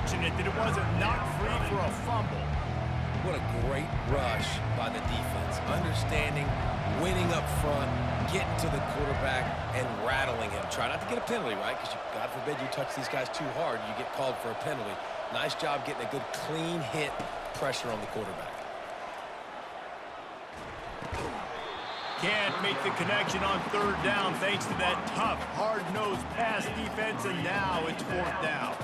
fortunate that it wasn't knocked free for a fumble. What a great rush by the defense. Understanding, winning up front, getting to the quarterback, and rattling him. Try not to get a penalty, right? Because God forbid you touch these guys too hard, you get called for a penalty. Nice job getting a good clean hit pressure on the quarterback. Can't make the connection on third down thanks to that tough, hard-nosed pass defense, and now it's fourth down.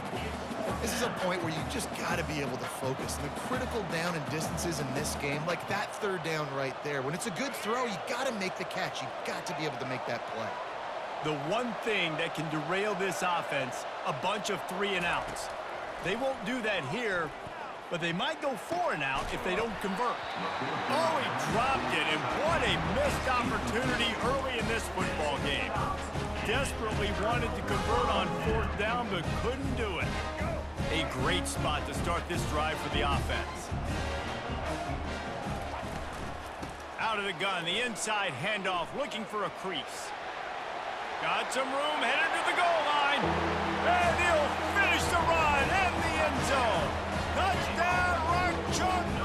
This is a point where you just got to be able to focus. And the critical down and distances in this game, like that third down right there, when it's a good throw, you got to make the catch. You got to be able to make that play. The one thing that can derail this offense, a bunch of 3-and-outs. They won't do that here, but they might go 4-and-out if they don't convert. Oh, he dropped it, and what a missed opportunity early in this football game. Desperately wanted to convert on fourth down, but couldn't do it. A great spot to start this drive for the offense. Out of the gun, the inside handoff, looking for a crease. Got some room, headed to the goal line. And he'll finish the run in the end zone. Touchdown, Rock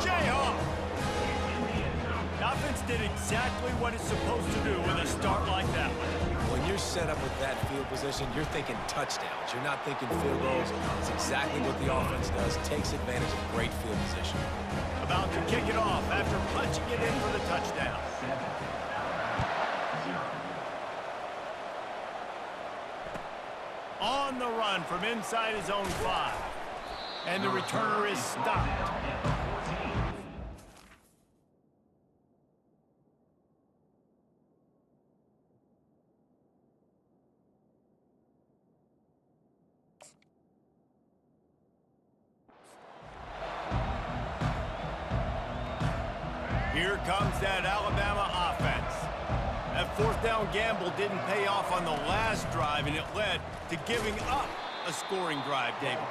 Jayhawk. The offense did exactly what it's supposed to do with a start like that one. When you're set up with that field position, you're thinking touchdowns. You're not thinking field goals. It's exactly what the offense does. Takes advantage of great field position. About to kick it off after punching it in for the touchdown. On the run from inside his own 5. And the returner is stopped. Here comes that Alabama offense. That fourth down gamble didn't pay off on the last drive, and it led to giving up a scoring drive, David.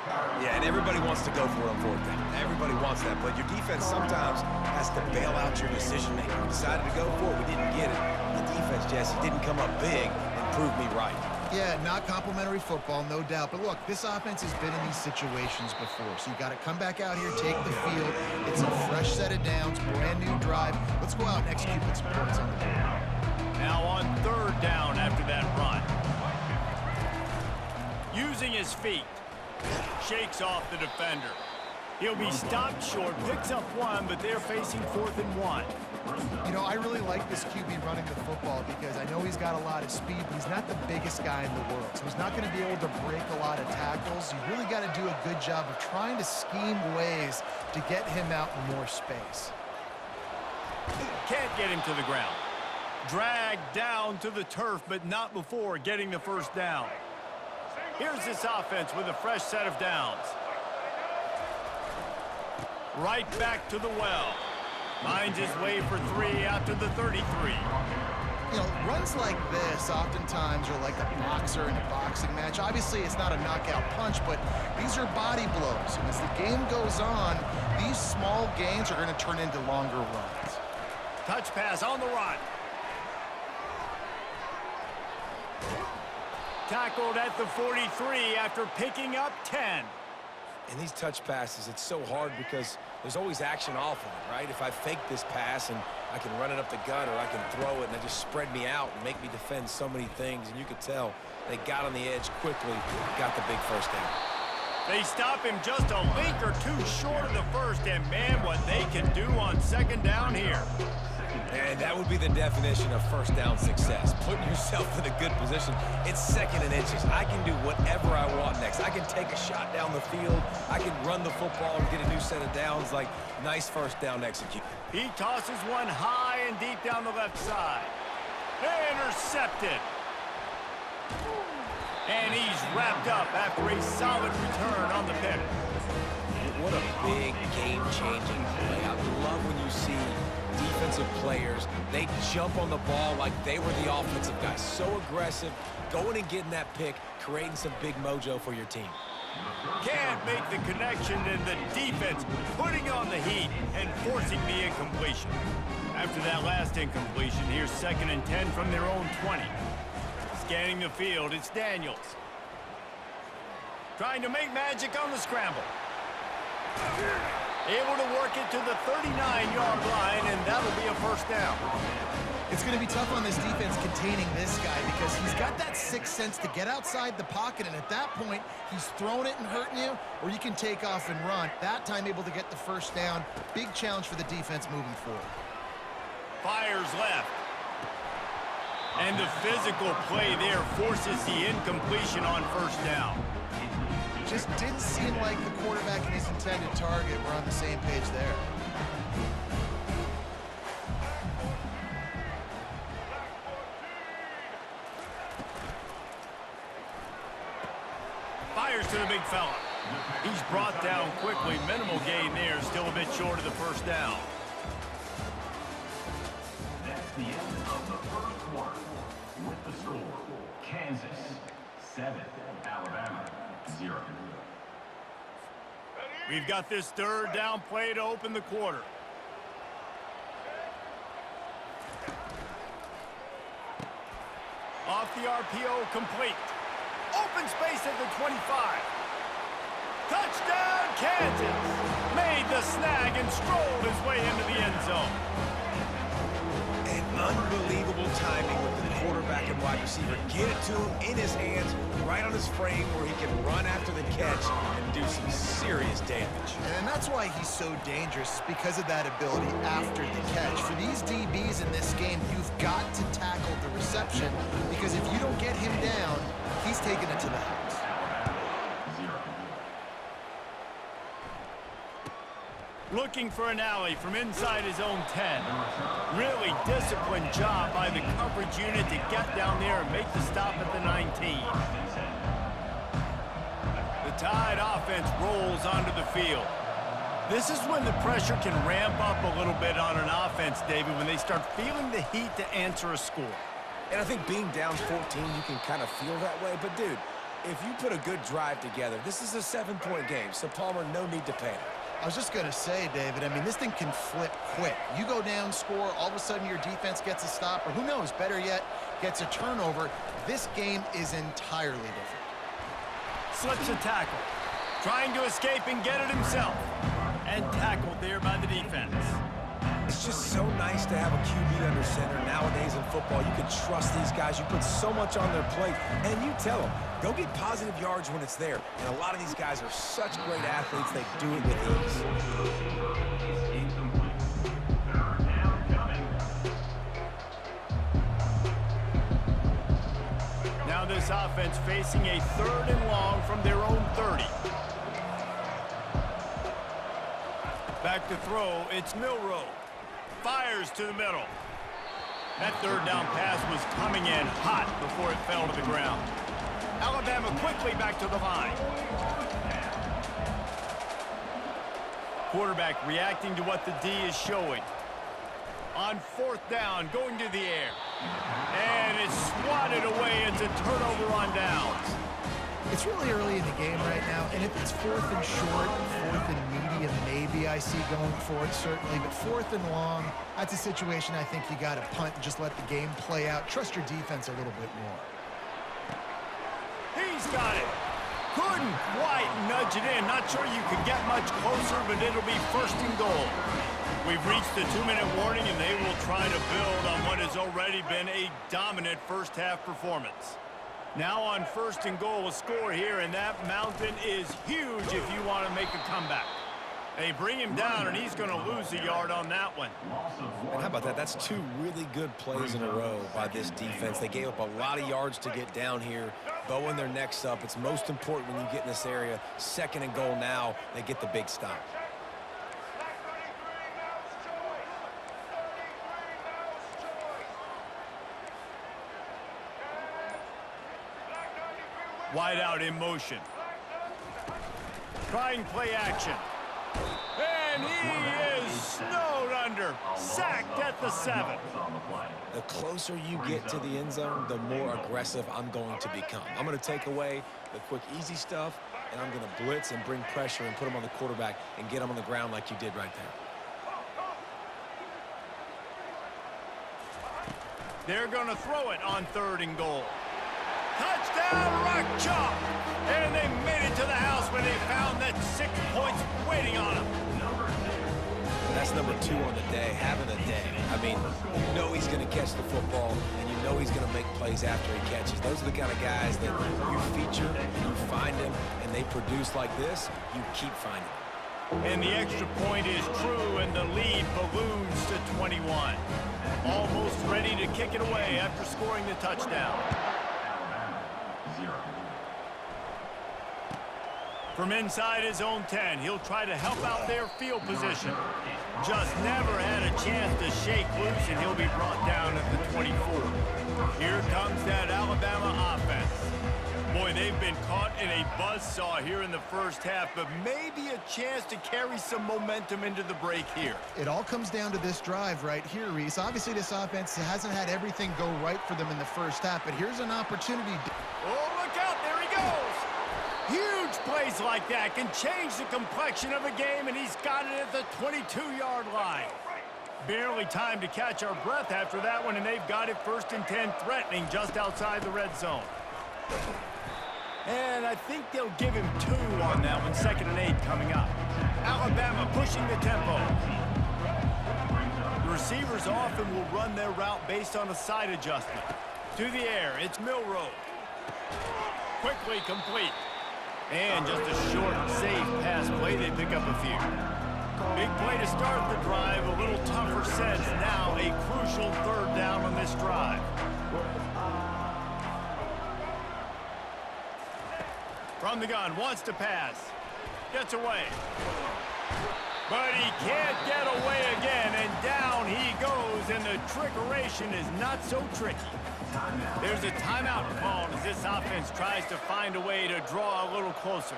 Yeah, and everybody wants to go for it on fourth down. Everybody wants that, but your defense sometimes has to bail out your decision-making. We decided to go for it. We didn't get it. The defense, Jesse, didn't come up big and prove me right. Yeah, not complimentary football, no doubt. But look, this offense has been in these situations before. So you got to come back out here, take the field. It's a fresh set of downs, brand new drive. Let's go out and execute with some points on the board. Now on third down after that run. Using his feet. Shakes off the defender. He'll be stopped short, picks up 1, but they're facing 4th and 1. You know, I really like this QB running the football because I know he's got a lot of speed, but he's not the biggest guy in the world. So he's not going to be able to break a lot of tackles. You really got to do a good job of trying to scheme ways to get him out in more space. Can't get him to the ground. Dragged down to the turf, but not before getting the first down. Here's this offense with a fresh set of downs. Right back to the well. Finds his way for 3 after the 33. You know, runs like this oftentimes are like a boxer in a boxing match. Obviously, it's not a knockout punch, but these are body blows. And as the game goes on, these small gains are going to turn into longer runs. Touch pass on the run. Tackled at the 43 after picking up 10. In these touch passes, it's so hard because there's always action off of it, right? If I fake this pass and I can run it up the gut or I can throw it and they just spread me out and make me defend so many things, and you could tell they got on the edge quickly, got the big first down. They stop him just a link or two short of the first, and man, what they can do on second down here. And that would be the definition of first down success. Putting yourself in a good position. It's 2nd and inches. I can do whatever I want next. I can take a shot down the field. I can run the football and get a new set of downs. Like, nice first down execution. He tosses one high and deep down the left side. Intercepted. And he's wrapped up after a solid return on the pick. What a big game-changing play. I love when you see defensive players, they jump on the ball like they were the offensive guys. So aggressive, going and getting that pick, creating some big mojo for your team. Can't make the connection, and the defense putting on the heat and forcing the incompletion. After that last incompletion, here's 2nd and 10 from their own 20. Scanning the field, it's Daniels. Trying to make magic on the scramble. Able to work it to the 39-yard line, and that'll be a first down. It's going to be tough on this defense containing this guy because he's got that sixth sense to get outside the pocket, and at that point, he's throwing it and hurting you, or you can take off and run. That time able to get the first down. Big challenge for the defense moving forward. Fires left. And the physical play there forces the incompletion on first down. Just didn't seem like the quarterback and his intended target were on the same page there. Fires to the big fella. He's brought down quickly. Minimal gain there. Still a bit short of the first down. That's the end of the first quarter. With the score, Kansas 7, Alabama 0. We've got this third down play to open the quarter. Off the RPO, complete. Open space at the 25. Touchdown, Kansas! Made the snag and strolled his way into the end zone. And unbelievable timing with the quarterback and wide receiver. Get it to him in his hands, right on his frame where he can run after the catch and do some serious damage. And that's why he's so dangerous, because of that ability after the catch. For these DBs in this game, you've got to tackle the reception, because if you don't get him down, he's taking it to the house. Looking for an alley from inside his own 10. Really disciplined job by the coverage unit to get down there and make the stop at the 19. The Tide offense rolls onto the field. This is when the pressure can ramp up a little bit on an offense, David, when they start feeling the heat to answer a score. And I think being down 14, you can kind of feel that way. But, dude, if you put a good drive together, this is a 7-point game, so Palmer, no need to panic. I was just going to say, David, I mean, this thing can flip quick. You go down, score, all of a sudden your defense gets a stop, or who knows, better yet, gets a turnover. This game is entirely different. Slips a tackle. Trying to escape and get it himself. And tackled there by the defense. It's just so nice to have a QB under center. Nowadays in football, you can trust these guys. You put so much on their plate, and you tell them, go get positive yards when it's there. And a lot of these guys are such great athletes, they do it with ease. Incomplete. Third down coming. Now this offense facing a 3rd and long from their own 30. Back to throw, it's Milroe. Fires to the middle. That third down pass was coming in hot before it fell to the ground. Alabama quickly back to the line. Quarterback reacting to what the D is showing. On 4th down, going to the air. And it's swatted away. It's a turnover on downs. It's really early in the game right now, and if it's 4th and short, 4th and medium, maybe I see going for it, certainly. But 4th and long, that's a situation I think you got to punt and just let the game play out. Trust your defense a little bit more. He's got it. Couldn't quite nudge it in. Not sure you could get much closer, but it'll be 1st and goal. We've reached the 2-minute warning, and they will try to build on what has already been a dominant first-half performance. Now on 1st and goal, a score here, and that mountain is huge if you want to make a comeback. They bring him down, and he's going to lose a yard on that one. And how about that? That's 2 really good plays in a row by this defense. They gave up a lot of yards to get down here, bowing their necks up. It's most important when you get in this area. 2nd and goal now, they get the big stop. Wide out in motion. Trying play action. And he is snowed under. Sacked at the 7. The closer you get to the end zone, the more aggressive I'm going to become. I'm going to take away the quick, easy stuff, and I'm going to blitz and bring pressure and put him on the quarterback and get him on the ground like you did right there. They're going to throw it on 3rd and goal. Touchdown, Rock Chalk! And they made it to the house where they found that 6 points waiting on them. That's number 2 on the day, having a day. I mean, you know he's going to catch the football, and you know he's going to make plays after he catches. Those are the kind of guys that you feature, and you find them, and they produce like this, you keep finding them. And the extra point is true, and the lead balloons to 21. Almost ready to kick it away after scoring the touchdown. From inside his own 10, he'll try to help out their field position. Just never had a chance to shake loose, and he'll be brought down at the 24. Here comes that Alabama offense. Boy, they've been caught in a buzzsaw here in the first half, but maybe a chance to carry some momentum into the break here. It all comes down to this drive right here, Reese. Obviously, this offense hasn't had everything go right for them in the first half, but here's an opportunity. Oh, look out, there he goes! Huge plays like that can change the complexion of a game, and he's got it at the 22-yard line. Barely time to catch our breath after that one, and they've got it 1st and 10, threatening just outside the red zone. And I think they'll give him 2 on that one, 2nd and 8 coming up. Alabama pushing the tempo. The receivers often will run their route based on a side adjustment. To the air, it's Milroe. Quickly complete. And just a short, safe pass play, they pick up a few. Big play to start the drive, a little tougher sense. Now a crucial 3rd down on this drive. From the gun, wants to pass. Gets away. But he can't get away again, and down he goes, and the trickeration is not so tricky. There's a timeout called as this offense tries to find a way to draw a little closer.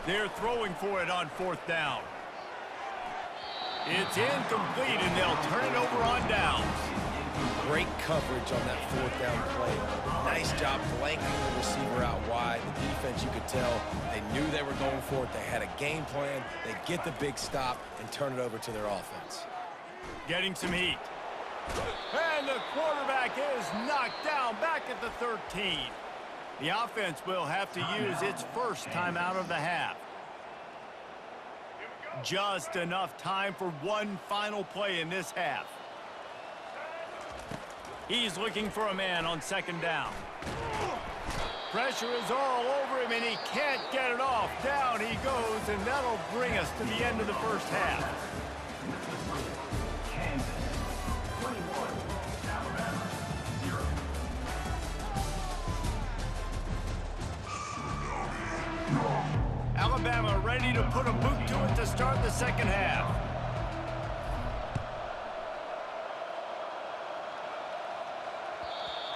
They're throwing for it on 4th down. It's incomplete, and they'll turn it over on downs. Great coverage on that 4th down play. Nice job blanking the receiver out wide. The defense, you could tell, they knew they were going for it. They had a game plan. They get the big stop and turn it over to their offense. Getting some heat. And the quarterback is knocked down back at the 13. The offense will have to use its first timeout of the half. Just enough time for one final play in this half. He's looking for a man on 2nd down. Pressure is all over him, and he can't get it off. Down he goes, and that'll bring us to the end of the first half. Kansas 21, Alabama 0. Alabama ready to put a boot to it to start the 2nd half.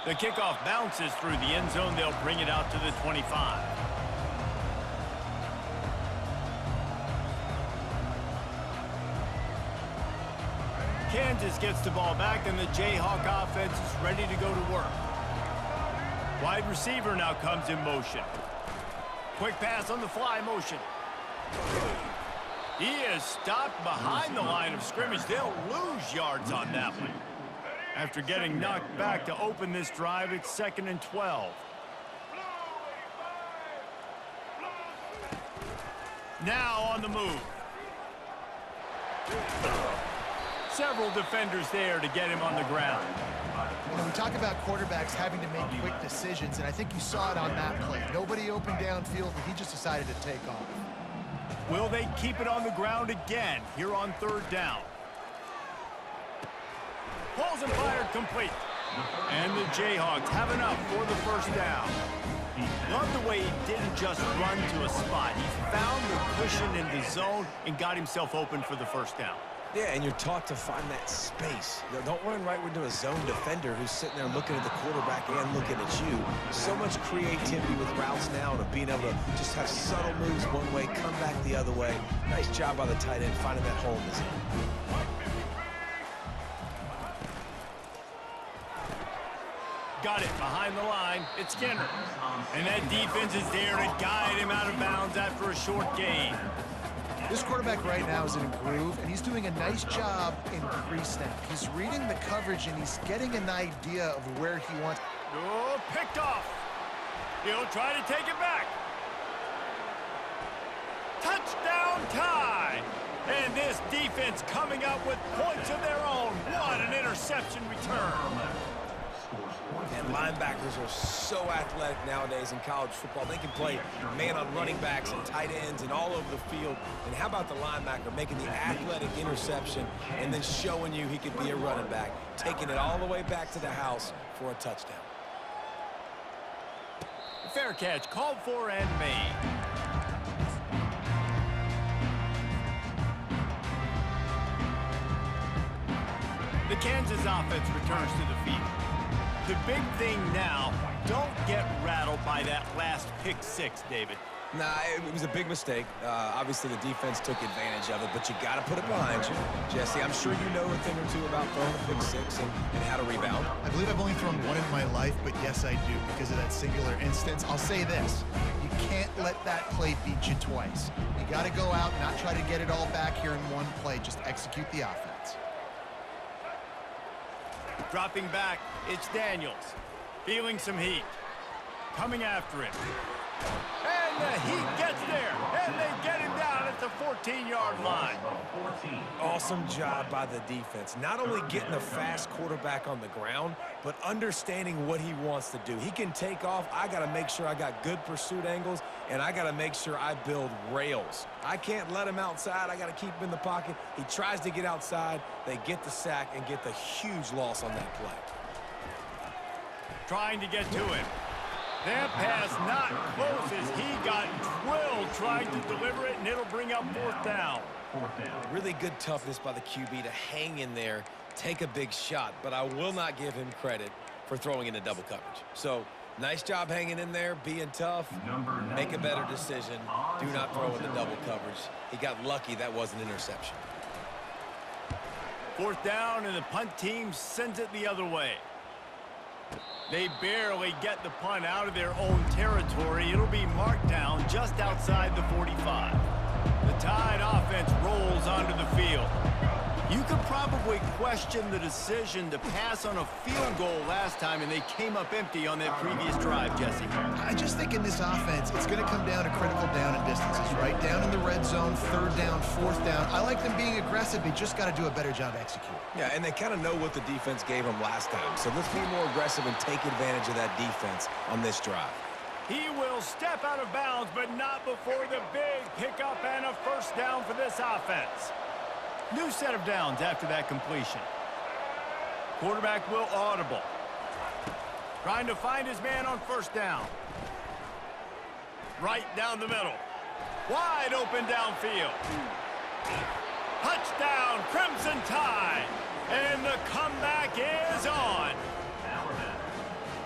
The kickoff bounces through the end zone. They'll bring it out to the 25. Kansas gets the ball back, and the Jayhawk offense is ready to go to work. Wide receiver now comes in motion. Quick pass on the fly motion. He is stopped behind the line of scrimmage. They'll lose yards on that one. After getting knocked back to open this drive, it's 2nd and 12. Now on the move. Several defenders there to get him on the ground. You know, we talk about quarterbacks having to make quick decisions, and I think you saw it on that play. Nobody open downfield, and he just decided to take off. Will they keep it on the ground again here on 3rd down? Pulls and fired complete. And the Jayhawks have enough for the 1st down. Love the way he didn't just run to a spot. He found the cushion in the zone and got himself open for the 1st down. Yeah, and you're taught to find that space. Don't run right into a zone defender who's sitting there looking at the quarterback and looking at you. So much creativity with routes now and being able to just have subtle moves one way, come back the other way. Nice job by the tight end finding that hole in the zone. Got it behind the line. It's Skinner. And that defense is there to guide him out of bounds after a short gain. This quarterback right now is in a groove, and he's doing a nice job in pre-snap. He's reading the coverage, and he's getting an idea of where he wants. Oh, picked off. He'll try to take it back. Touchdown tie. And this defense coming up with points of their own. What an interception return. And linebackers are so athletic nowadays in college football. They can play man on running backs and tight ends and all over the field. And how about the linebacker making the athletic interception and then showing you he could be a running back, taking it all the way back to the house for a touchdown. Fair catch called for and made. The Kansas offense returns to the field. The big thing now, don't get rattled by that last pick six, David. Nah, it was a big mistake. Obviously, the defense took advantage of it, but you got to put it behind you. Jesse, I'm sure you know a thing or two about throwing a pick six and how to rebound. I believe I've only thrown one in my life, but yes, I do because of that singular instance. I'll say this. You can't let that play beat you twice. You got to go out, not try to get it all back here in one play. Just execute the offense. Dropping back, it's Daniels. Feeling some heat. Coming after him. And the heat gets there. And they get him down at the 14-yard line. Awesome job by the defense. Not only getting a fast quarterback on the ground, but understanding what he wants to do. He can take off. I got to make sure I got good pursuit angles, and I got to make sure I build rails. I can't let him outside. I got to keep him in the pocket. He tries to get outside. They get the sack and get the huge loss on that play. Trying to get to him. That pass not close as he got drilled trying to deliver it, and it'll bring up fourth down. Really good toughness by the QB to hang in there, take a big shot, but I will not give him credit for throwing into double coverage. So, nice job hanging in there, being tough, make a better decision. Do not throw into double coverage. He got lucky that was an interception. Fourth down, and the punt team sends it the other way. They barely get the punt out of their own territory. It'll be marked down just outside the 45. The Tide offense rolls onto the field. You could probably question the decision to pass on a field goal last time, and they came up empty on that previous drive, Jesse. I just think in this offense, it's going to come down to critical down and distances, right? Down in the red zone, third down, fourth down. I like them being aggressive. They just got to do a better job executing. Yeah, and they kind of know what the defense gave them last time. So let's be more aggressive and take advantage of that defense on this drive. He will step out of bounds, but not before the big pickup and a first down for this offense. New set of downs after that completion. Quarterback will audible. Trying to find his man on first down. Right down the middle. Wide open downfield. Touchdown, Crimson Tide. And the comeback is on.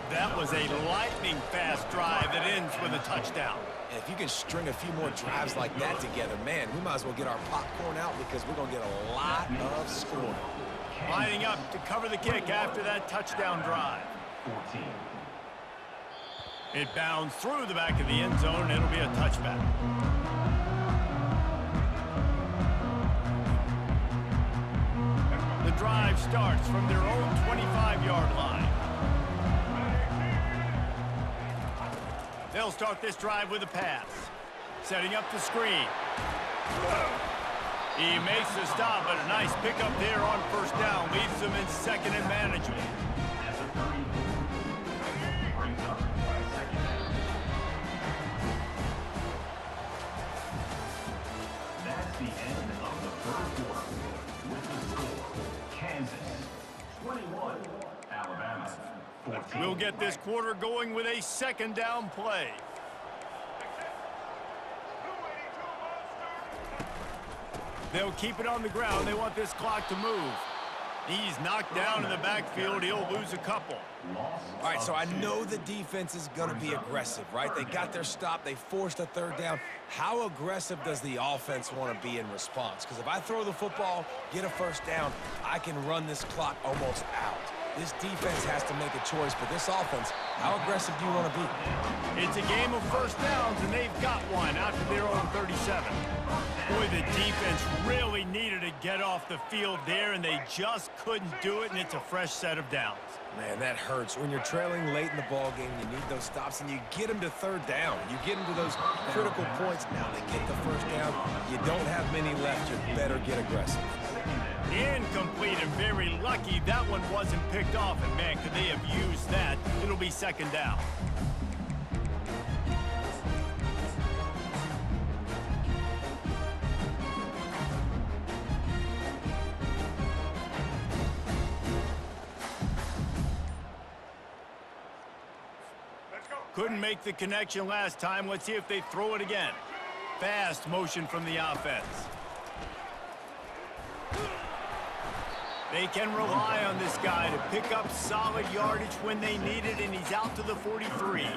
That was a lightning-fast drive that ends with a touchdown. And if you can string a few more drives like that together, man, we might as well get our popcorn out because we're going to get a lot of scoring. Lining up to cover the kick after that touchdown drive. 14. It bounds through the back of the end zone, and it'll be a touchback. The drive starts from their own 25-yard line. They'll start this drive with a pass. Setting up the screen. He makes the stop, but a nice pickup there on first down. Leaves them in second and manageable. That's the end of the third quarter. With the score, Kansas 21, Alabama 14. We'll get this quarter going with a second down play. They'll keep it on the ground. They want this clock to move. He's knocked down in the backfield. He'll lose a couple. All right, so I know the defense is going to be aggressive, right? They got their stop. They forced a third down. How aggressive does the offense want to be in response? Because if I throw the football, get a first down, I can run this clock almost out. This defense has to make a choice, but this offense, how aggressive do you want to be? It's a game of first downs, and they've got one out to their own 37. Boy, the defense really needed to get off the field there, and they just couldn't do it, and it's a fresh set of downs. Man, that hurts. When you're trailing late in the ball game, you need those stops, and you get them to third down. You get them to those critical points. Now they get the first down. You don't have many left. You better get aggressive. Incomplete, and very lucky that one wasn't picked off. And, man, could they have used that? It'll be second down. Couldn't make the connection last time. Let's see if they throw it again. Fast motion from the offense. They can rely on this guy to pick up solid yardage when they need it, and he's out to the 43.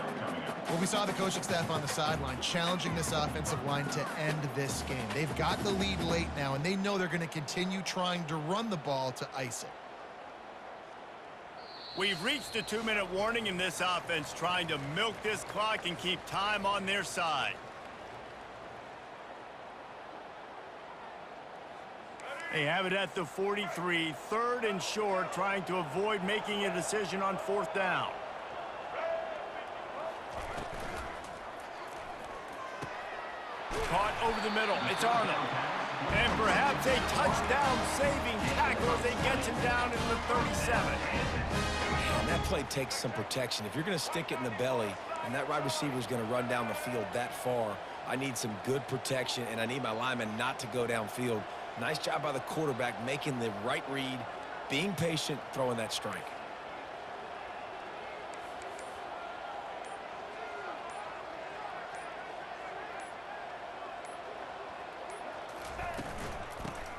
Well, we saw the coaching staff on the sideline challenging this offensive line to end this game. They've got the lead late now, and they know they're going to continue trying to run the ball to ice it. We've reached a 2-minute warning in this offense, trying to milk this clock and keep time on their side. They have it at the 43, third and short, trying to avoid making a decision on fourth down. Caught over the middle. It's Arnold. And perhaps a touchdown-saving tackle as they get him down in the 37. And that play takes some protection. If you're going to stick it in the belly and that wide receiver is going to run down the field that far, I need some good protection, and I need my lineman not to go downfield. Nice job by the quarterback making the right read, being patient, throwing that strike.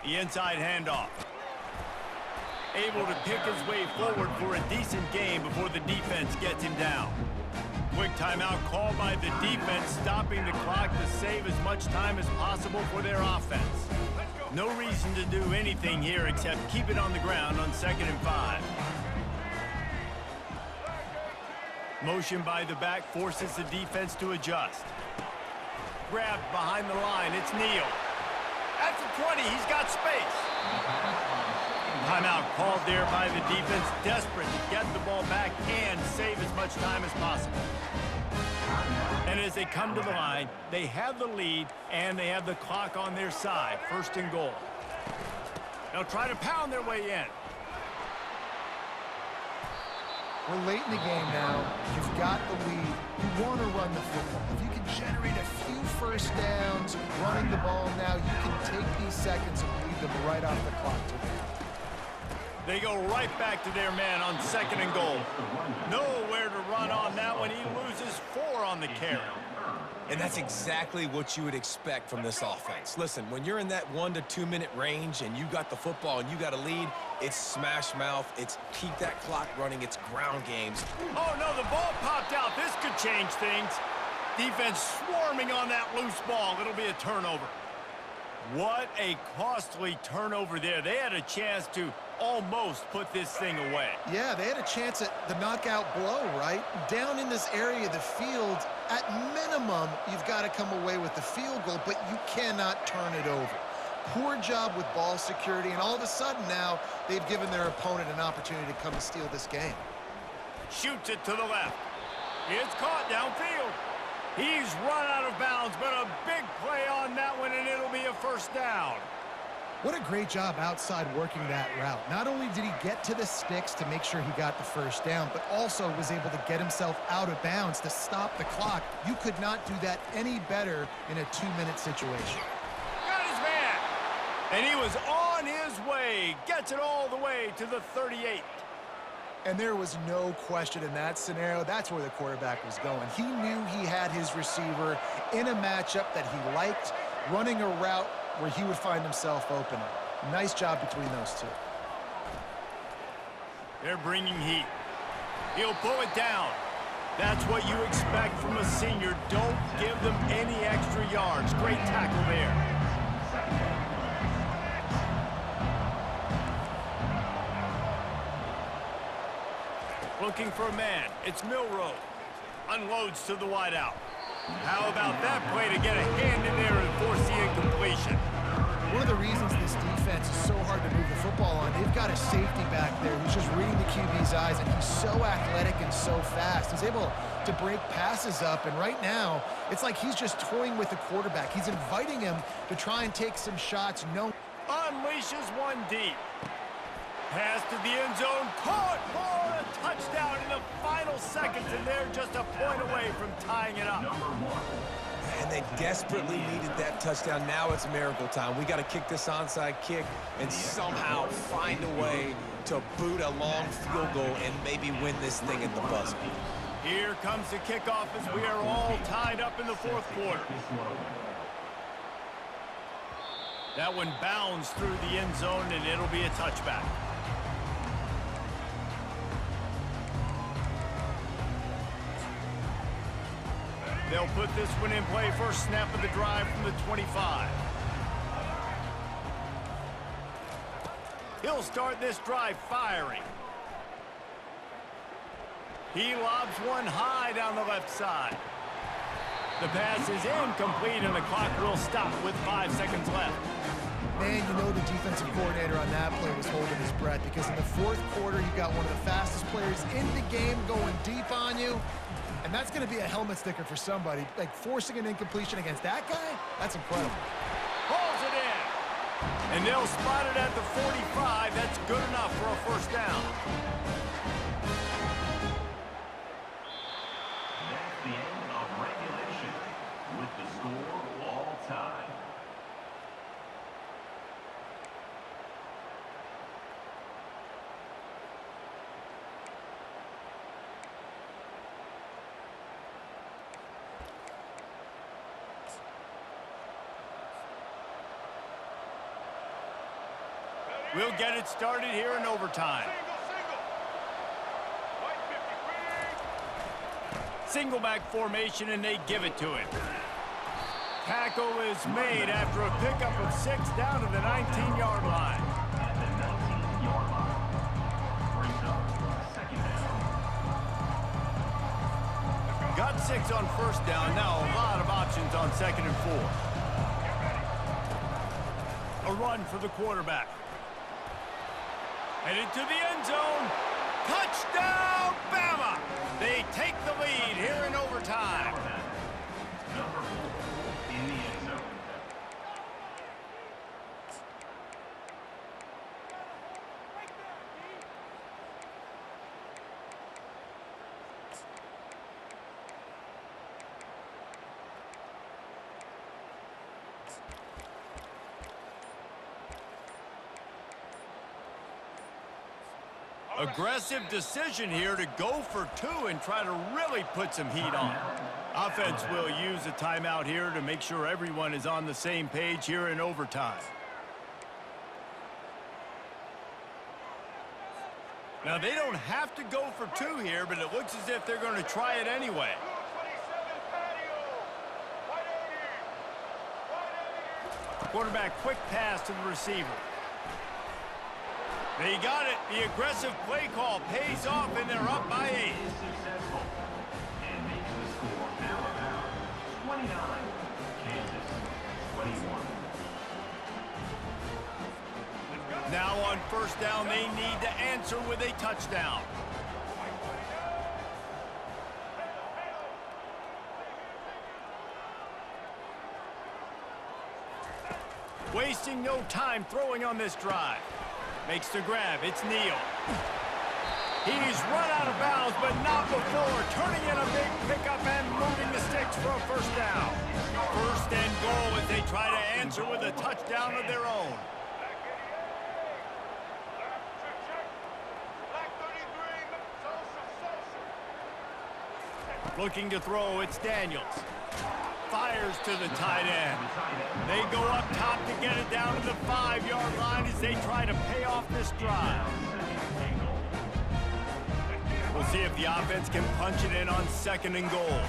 The inside handoff. Able to pick his way forward for a decent game before the defense gets him down. Quick timeout called by the defense, stopping the clock to save as much time as possible for their offense. No reason to do anything here except keep it on the ground on 2nd and 5. Motion by the back forces the defense to adjust. Grabbed behind the line, it's Neal. At the 20, he's got space. Timeout called there by the defense, desperate to get the ball back and save as much time as possible. And as they come to the line, they have the lead and they have the clock on their side. 1st and goal. They'll try to pound their way in. We're late in the game now. You've got the lead. You want to run the football. If you can generate a few first downs running the ball now, you can take these seconds and lead them right off the clock to win. They go right back to their man on 2nd and goal. Nowhere to run on that one. He loses 4 on the carry. And that's exactly what you would expect from this offense. Listen, when you're in that 1 to 2 minute range and you got the football and you got a lead, it's smash mouth, it's keep that clock running, it's ground games. Oh no, the ball popped out. This could change things. Defense swarming on that loose ball. It'll be a turnover. What a costly turnover there. They had a chance to almost put this thing away. Yeah, they had a chance at the knockout blow, right? Down in this area of the field, at minimum, you've got to come away with the field goal, but you cannot turn it over. Poor job with ball security, and all of a sudden now, they've given their opponent an opportunity to come and steal this game. Shoots it to the left. It's caught downfield. He's run out of bounds, but a big play on that one, and it'll be a 1st down. What a great job outside working that route. Not only did he get to the sticks to make sure he got the 1st down, but also was able to get himself out of bounds to stop the clock. You could not do that any better in a 2-minute situation. Got his man. And he was on his way. Gets it all the way to the 38. And there was no question in that scenario. That's where the quarterback was going. He knew he had his receiver in a matchup that he liked, running a route where he would find himself open. Nice job between those two. They're bringing heat. He'll pull it down. That's what you expect from a senior. Don't give them any extra yards. Great tackle there. Looking for a man. It's Milroe. Unloads to the wideout. How about that play to get a hand in there and force the incomplete? incompletion. One of the reasons this defense is so hard to move the football on, they've got a safety back there who's just reading the QB's eyes, and he's so athletic and so fast. He's able to break passes up, and right now, it's like he's just toying with the quarterback. He's inviting him to try and take some shots. Unleashes one deep. Pass to the end zone, caught for a touchdown in the final seconds, and they're just a point away from tying it up. And they desperately needed that touchdown. Now it's miracle time. We got to kick this onside kick and somehow find a way to boot a long field goal and maybe win this thing at the buzzer. Here comes the kickoff as we are all tied up in the fourth quarter. That one bounds through the end zone, and it'll be a touchback. They'll put this one in play. First snap of the drive from the 25. He'll start this drive firing. He lobs one high down the left side. The pass is incomplete, and the clock will stop with 5 seconds left. Man, you know the defensive coordinator on that play was holding his breath, because in the fourth quarter, you got one of the fastest players in the game going deep on you. And that's going to be a helmet sticker for somebody. Like, forcing an incompletion against that guy, that's incredible. Pulls it in. And they'll spot it at the 45. That's good enough for a first down. That's the end of regulation, with the score all tied. We'll get it started here in overtime. Single back formation, and they give it to him. Tackle is made after a pickup of 6 down to the 19-yard line. At the 19-yard line. Brings up second down. Got 6 on first down. Now a lot of options on 2nd and 4. A run for the quarterback. Headed to the end zone. Touchdown, Bama! They take the lead here in overtime. Number 4 in the end zone. Aggressive decision here to go for 2 and try to really put some heat on. Offense will use a timeout here to make sure everyone is on the same page here in overtime. Now, they don't have to go for 2 here, but it looks as if they're going to try it anyway. Quarterback, quick pass to the receiver. They got it. The aggressive play call pays off, and they're up by 8. Successful. And makes the score Alabama 29, Kansas 21. Now on first down, they need to answer with a touchdown. Wasting no time throwing on this drive. Makes the grab. It's Neal. He's run out of bounds, but not before turning in a big pickup and moving the sticks for a first down. First and goal as they try to answer with a touchdown of their own. Looking to throw, it's Daniels. Fires to the tight end. They go up top to get it down to the 5-yard line as they try to pay off this drive. We'll see if the offense can punch it in on 2nd and goal.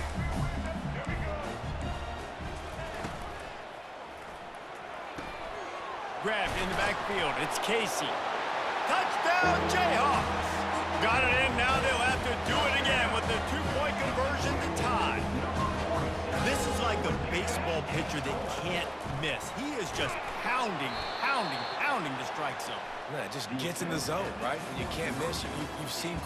Grabbed in the backfield. It's Casey. Touchdown, Jayhawks! Got it in. Now they'll have to do it again with the 2-point conversion to tie. This is like a baseball football pitcher that can't miss. He is just pounding the strike zone. Yeah, just gets in the zone, right? When you can't miss, you've seen